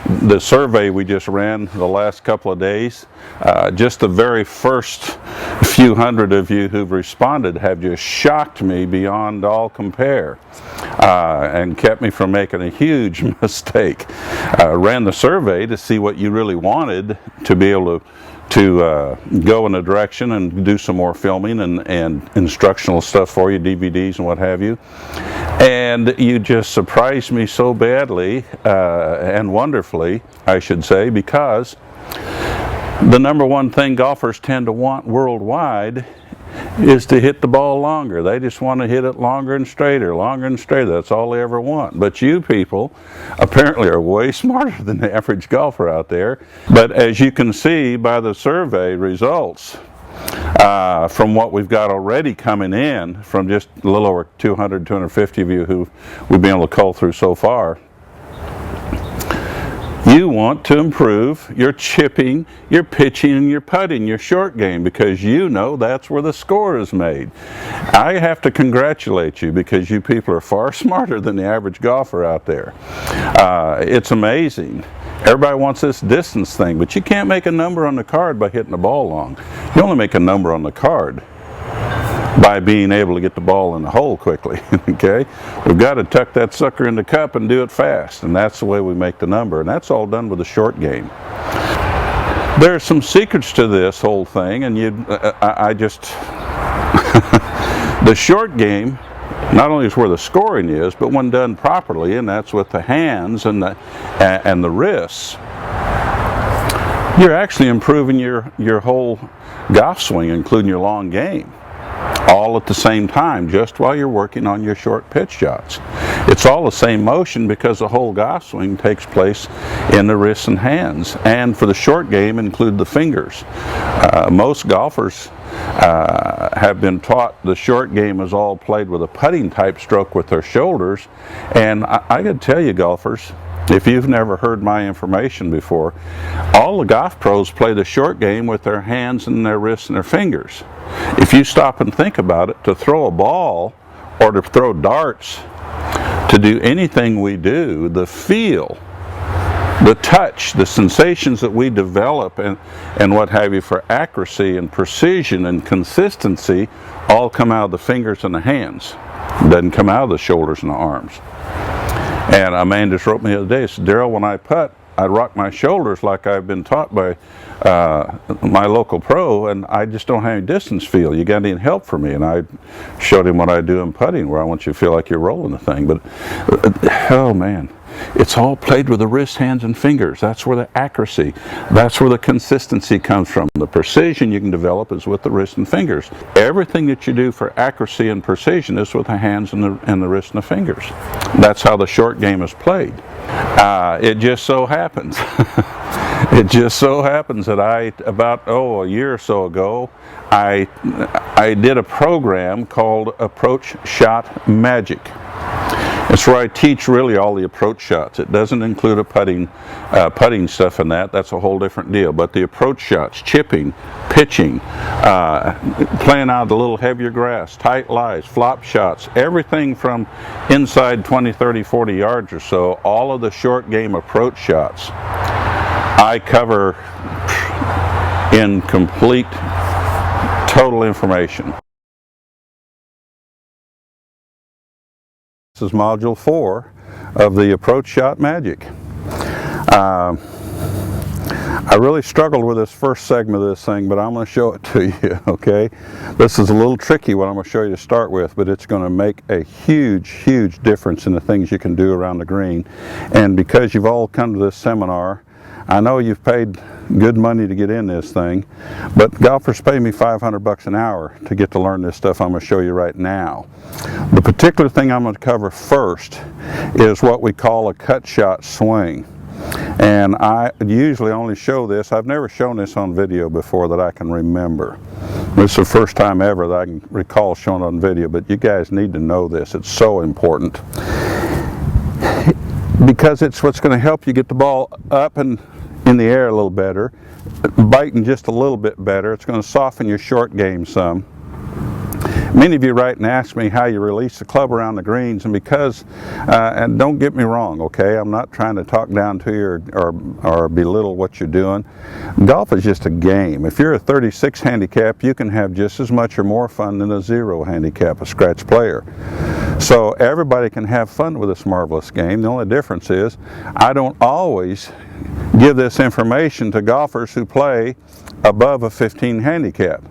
the survey we just ran the last couple of days, just the very first few hundred of you who've responded have just shocked me beyond all compare, and kept me from making a huge mistake. Ran the survey to see what you really wanted, to be able to go in a direction and do some more filming and instructional stuff for you, DVDs and what have you. And you just surprised me so badly, and wonderfully, I should say, because the number one thing golfers tend to want worldwide is to hit the ball longer. They just want to hit it longer and straighter, longer and straighter. That's all they ever want. But you people apparently are way smarter than the average golfer out there. But as you can see by the survey results, from what we've got already coming in from just a little over 200, 250 of you who we've been able to cull through so far, you want to improve your chipping, your pitching, and your putting, your short game, because you know that's where the score is made. I have to congratulate you, because you people are far smarter than the average golfer out there. It's amazing. Everybody wants this distance thing, but you can't make a number on the card by hitting the ball long. You only make a number on the card by being able to get the ball in the hole quickly. Okay, we've got to tuck that sucker in the cup and do it fast, and that's the way we make the number, and that's all done with the short game. There are some secrets to this whole thing, and the short game not only is where the scoring is, but when done properly, and that's with the hands and the wrists, you're actually improving your whole golf swing, including your long game, all at the same time, just while you're working on your short pitch shots. It's all the same motion, because the whole golf swing takes place in the wrists and hands, and for the short game include the fingers. Most golfers have been taught the short game is all played with a putting type stroke with their shoulders, and I gotta tell you, golfers, if you've never heard my information before, all the golf pros play the short game with their hands and their wrists and their fingers. If you stop and think about it, to throw a ball or to throw darts, to do anything we do, the feel, the touch, the sensations that we develop and what have you for accuracy and precision and consistency all come out of the fingers and the hands. It doesn't come out of the shoulders and the arms. And a man just wrote me the other day, said, Darrell, when I putt, I rock my shoulders like I've been taught by my local pro, and I just don't have any distance feel. You got any help for me? And I showed him what I do in putting, where I want you to feel like you're rolling the thing. But, oh man, it's all played with the wrists, hands, and fingers. That's where the accuracy, that's where the consistency comes from. The precision you can develop is with the wrists and fingers. Everything that you do for accuracy and precision is with the hands and the wrists and the fingers. That's how the short game is played. It just so happens, it just so happens that about a year or so ago, I did a program called Approach Shot Magic. It's where I teach really all the approach shots. It doesn't include a putting stuff in that. That's a whole different deal. But the approach shots, chipping, pitching, playing out the little heavier grass, tight lies, flop shots, everything from inside 20, 30, 40 yards or so, all of the short game approach shots, I cover in complete, total information. This is module 4 of the Approach Shot Magic. I really struggled with this first segment of this thing, but I'm going to show it to you, okay? This is a little tricky what I'm going to show you to start with, but it's going to make a huge, huge difference in the things you can do around the green. And because you've all come to this seminar, I know you've paid good money to get in this thing, but golfers pay me $500 an hour to get to learn this stuff I'm going to show you right now. The particular thing I'm going to cover first is what we call a cut shot swing. And I usually only show this. I've never shown this on video before that I can remember. This is the first time ever that I can recall showing it on video, but you guys need to know this. It's so important, because it's what's going to help you get the ball up and in the air a little better, biting just a little bit better. It's going to soften your short game some. Many of you write and ask me how you release the club around the greens, and because, and don't get me wrong, okay, I'm not trying to talk down to you or belittle what you're doing. Golf is just a game. If you're a 36 handicap, you can have just as much or more fun than a 0 handicap, a scratch player. So everybody can have fun with this marvelous game. The only difference is I don't always give this information to golfers who play above a 15 handicap.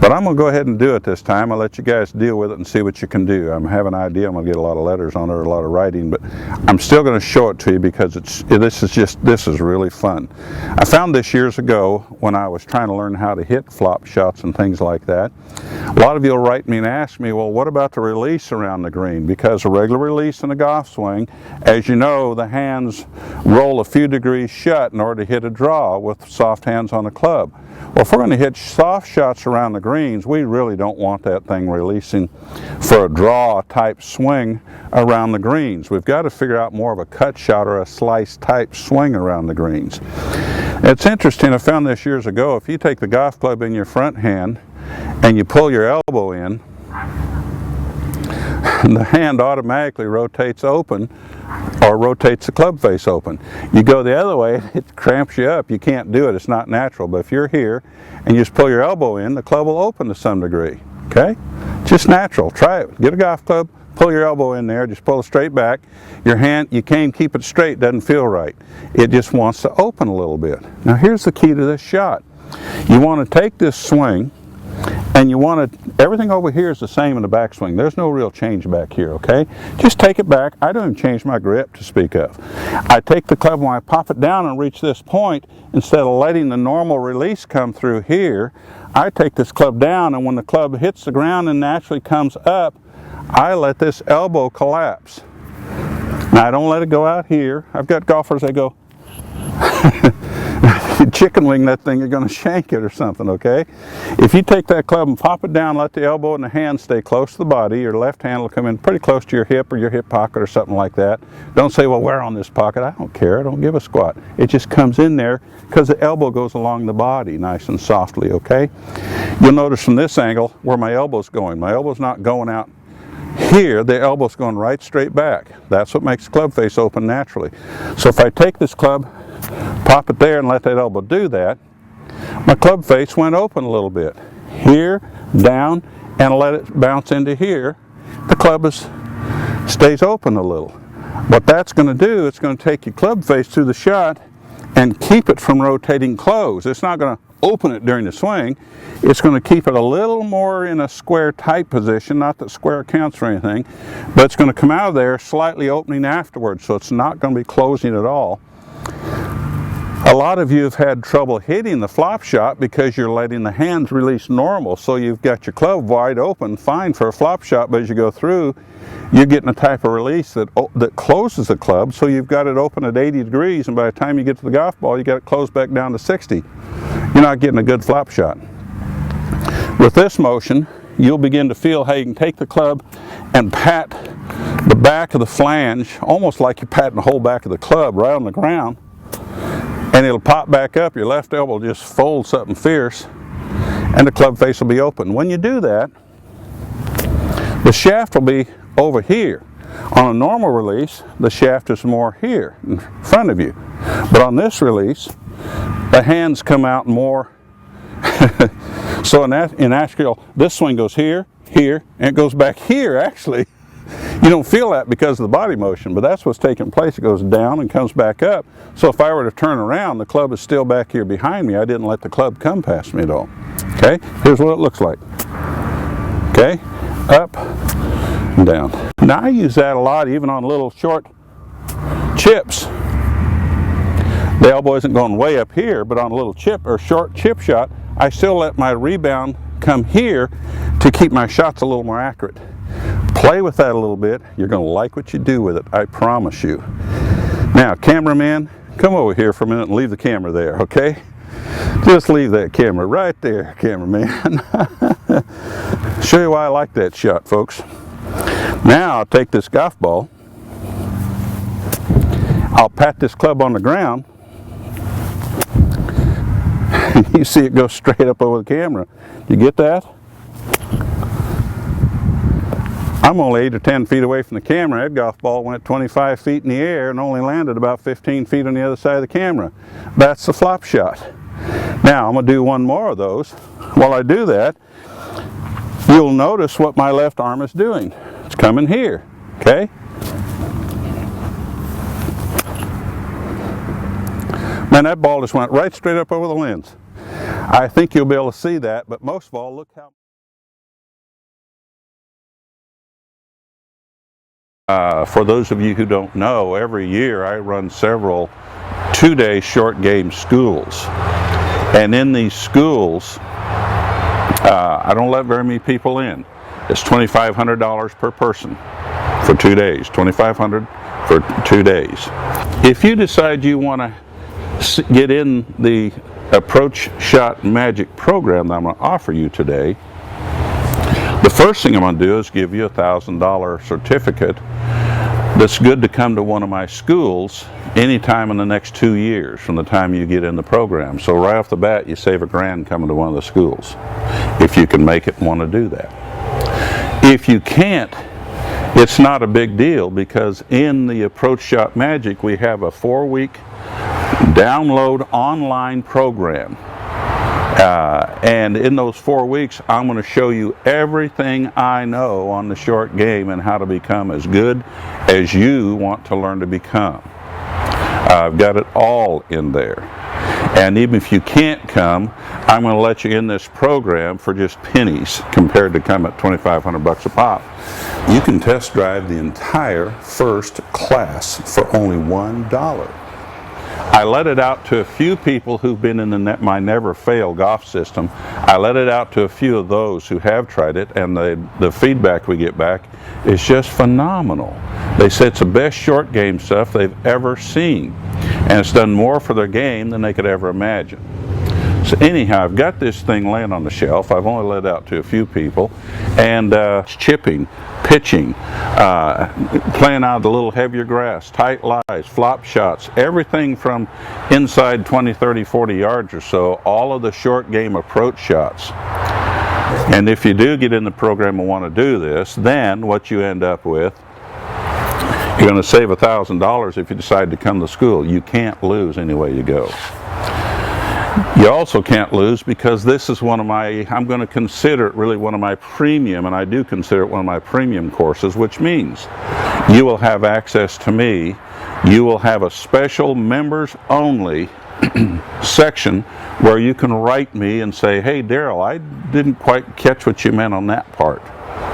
But I'm going to go ahead and do it this time. I'll let you guys deal with it and see what you can do. I have an idea I'm going to get a lot of letters on it, or a lot of writing, but I'm still going to show it to you because this is really fun. I found this years ago when I was trying to learn how to hit flop shots and things like that. A lot of you will write me and ask me, well, what about the release around the green? Because a regular release in a golf swing, as you know, the hands roll a few degrees shut in order to hit a draw with soft hands on the club. Well, if we're going to hit soft shots around the greens, we really don't want that thing releasing for a draw type swing around the greens. We've got to figure out more of a cut shot or a slice type swing around the greens. It's interesting, I found this years ago, if you take the golf club in your front hand and you pull your elbow in, the hand automatically rotates open, or rotates the club face open. You go the other way, it cramps you up. You can't do it. It's not natural. But if you're here and you just pull your elbow in, the club will open to some degree. Okay? Just natural. Try it. Get a golf club, pull your elbow in there, just pull it straight back. Your hand, you can't keep it straight, doesn't feel right. It just wants to open a little bit. Now here's the key to this shot. You want to take this swing, and you want to, everything over here is the same in the backswing. There's no real change back here, okay? Just take it back. I don't even change my grip to speak of. I take the club, when I pop it down and reach this point, instead of letting the normal release come through here, I take this club down, and when the club hits the ground and naturally comes up, I let this elbow collapse. Now I don't let it go out here. I've got golfers, they go, chicken wing that thing, you're going to shank it or something, okay? If you take that club and pop it down, let the elbow and the hand stay close to the body, your left hand will come in pretty close to your hip or your hip pocket or something like that. Don't say, well, where on this pocket? I don't care. I don't give a squat. It just comes in there because the elbow goes along the body nice and softly, okay? You'll notice from this angle where my elbow's going. My elbow's not going out here, the elbow's going right straight back. That's what makes the club face open naturally. So if I take this club, pop it there and let that elbow do that, my club face went open a little bit. Here, down, and let it bounce into here. The club stays open a little. What that's going to do, it's going to take your club face through the shot and keep it from rotating close. It's not going to open it during the swing. It's going to keep it a little more in a square tight position, not that square counts for anything, but it's going to come out of there slightly opening afterwards, so it's not going to be closing at all. A lot of you have had trouble hitting the flop shot because you're letting the hands release normal, so you've got your club wide open, fine for a flop shot, but as you go through, you're getting a type of release that closes the club, so you've got it open at 80 degrees, and by the time you get to the golf ball, you got it closed back down to 60. You're not getting a good flop shot. With this motion, you'll begin to feel how you can take the club and pat the back of the flange, almost like you're patting the whole back of the club right on the ground, and it'll pop back up. Your left elbow will just fold something fierce, and the club face will be open. When you do that, the shaft will be over here. On a normal release, the shaft is more here in front of you. But on this release, the hands come out more. So in actual, this swing goes here, here, and it goes back here actually. You don't feel that because of the body motion, but that's what's taking place. It goes down and comes back up. So if I were to turn around, the club is still back here behind me. I didn't let the club come past me at all. Okay, here's what it looks like. Okay, up and down. Now I use that a lot even on little short chips. The elbow isn't going way up here, but on a little chip or short chip shot, I still let my rebound come here to keep my shots a little more accurate. Play with that a little bit. You're going to like what you do with it, I promise you. Now, cameraman, come over here for a minute and leave the camera there, okay? Just leave that camera right there, cameraman. Show you why I like that shot, folks. Now, I'll take this golf ball. I'll pat this club on the ground. You see it go straight up over the camera. You get that? I'm only 8 or 10 feet away from the camera. That golf ball went 25 feet in the air and only landed about 15 feet on the other side of the camera. That's the flop shot. Now I'm going to do one more of those. While I do that, you'll notice what my left arm is doing. It's coming here, okay? Man, that ball just went right straight up over the lens. I think you'll be able to see that, but most of all, look how... For those of you who don't know, every year I run several two-day short game schools. And in these schools, I don't let very many people in. It's $2,500 per person for 2 days. $2,500 for 2 days. If you decide you want to get in the Approach Shot Magic program that I'm going to offer you today, the first thing I'm going to do is give you a $1,000 certificate that's good to come to one of my schools anytime in the next 2 years from the time you get in the program. So right off the bat, you save $1,000 coming to one of the schools, if you can make it and want to do that. If you can't, it's not a big deal, because in the Approach Shot Magic we have a 4-week download online program. And in those 4 weeks, I'm going to show you everything I know on the short game and how to become as good as you want to learn to become. I've got it all in there. And even if you can't come, I'm going to let you in this program for just pennies compared to come at $2,500 a pop. You can test drive the entire first class for only $1. I let it out to a few people who've been in my Never Fail golf system. I let it out to a few of those who have tried it, and the feedback we get back is just phenomenal. They say it's the best short game stuff they've ever seen, and it's done more for their game than they could ever imagine. So anyhow, I've got this thing laying on the shelf. I've only let it out to a few people, and chipping, pitching, playing out the little heavier grass, tight lies, flop shots, everything from inside 20, 30, 40 yards or so, all of the short game approach shots. And if you do get in the program and want to do this, then what you end up with, you're going to save $1,000 if you decide to come to school. You can't lose any way you go. You also can't lose because this is one of my, I'm going to consider it really one of my premium, and I do consider it one of my premium courses, which means you will have access to me. You will have a special members only section where you can write me and say, hey Darrell, I didn't quite catch what you meant on that part.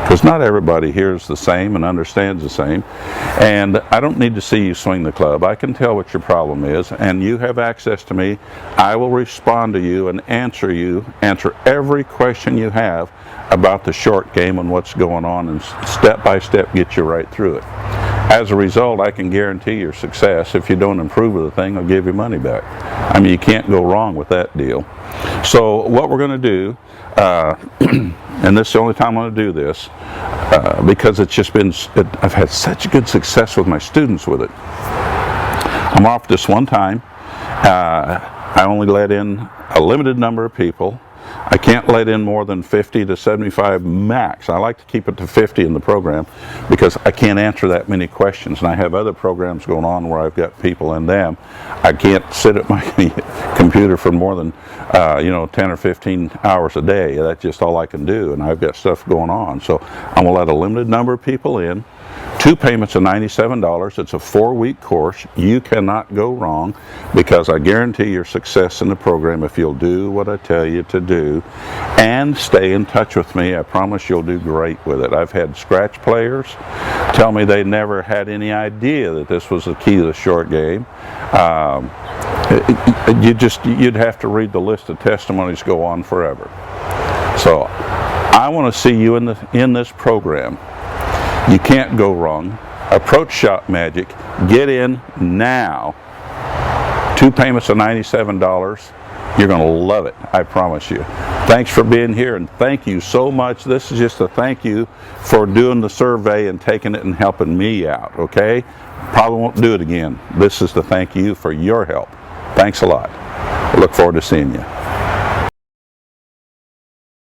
Because not everybody hears the same and understands the same, and I don't need to see you swing the club. I can tell what your problem is, and you have access to me. I will respond to you and answer every question you have about the short game and what's going on, and step by step get you right through it. As a result, I can guarantee your success. If you don't improve with the thing, I'll give you money back. I mean, you can't go wrong with that deal. So what we're going to do, and this is the only time I'm going to do this, because it's just been, I've had such good success with my students with it. I'm off this one time. I only let in a limited number of people. I can't let in more than 50 to 75 max. I like to keep it to 50 in the program because I can't answer that many questions, and I have other programs going on where I've got people in them. I can't sit at my computer for more than 10 or 15 hours a day. That's just all I can do, and I've got stuff going on. So I'm going to let a limited number of people in. 2 payments of $97. It's a 4-week course. You cannot go wrong, because I guarantee your success in the program if you'll do what I tell you to do and stay in touch with me. I promise you'll do great with it. I've had scratch players tell me they never had any idea that this was the key to the short game. You'd have to read the list of testimonies, go on forever. So I want to see you in this program. You can't go wrong. Approach Shot Magic. Get in now. 2 payments of $97. You're going to love it. I promise you. Thanks for being here, and thank you so much. This is just a thank you for doing the survey and taking it and helping me out, okay? Probably won't do it again. This is the thank you for your help. Thanks a lot. I look forward to seeing you.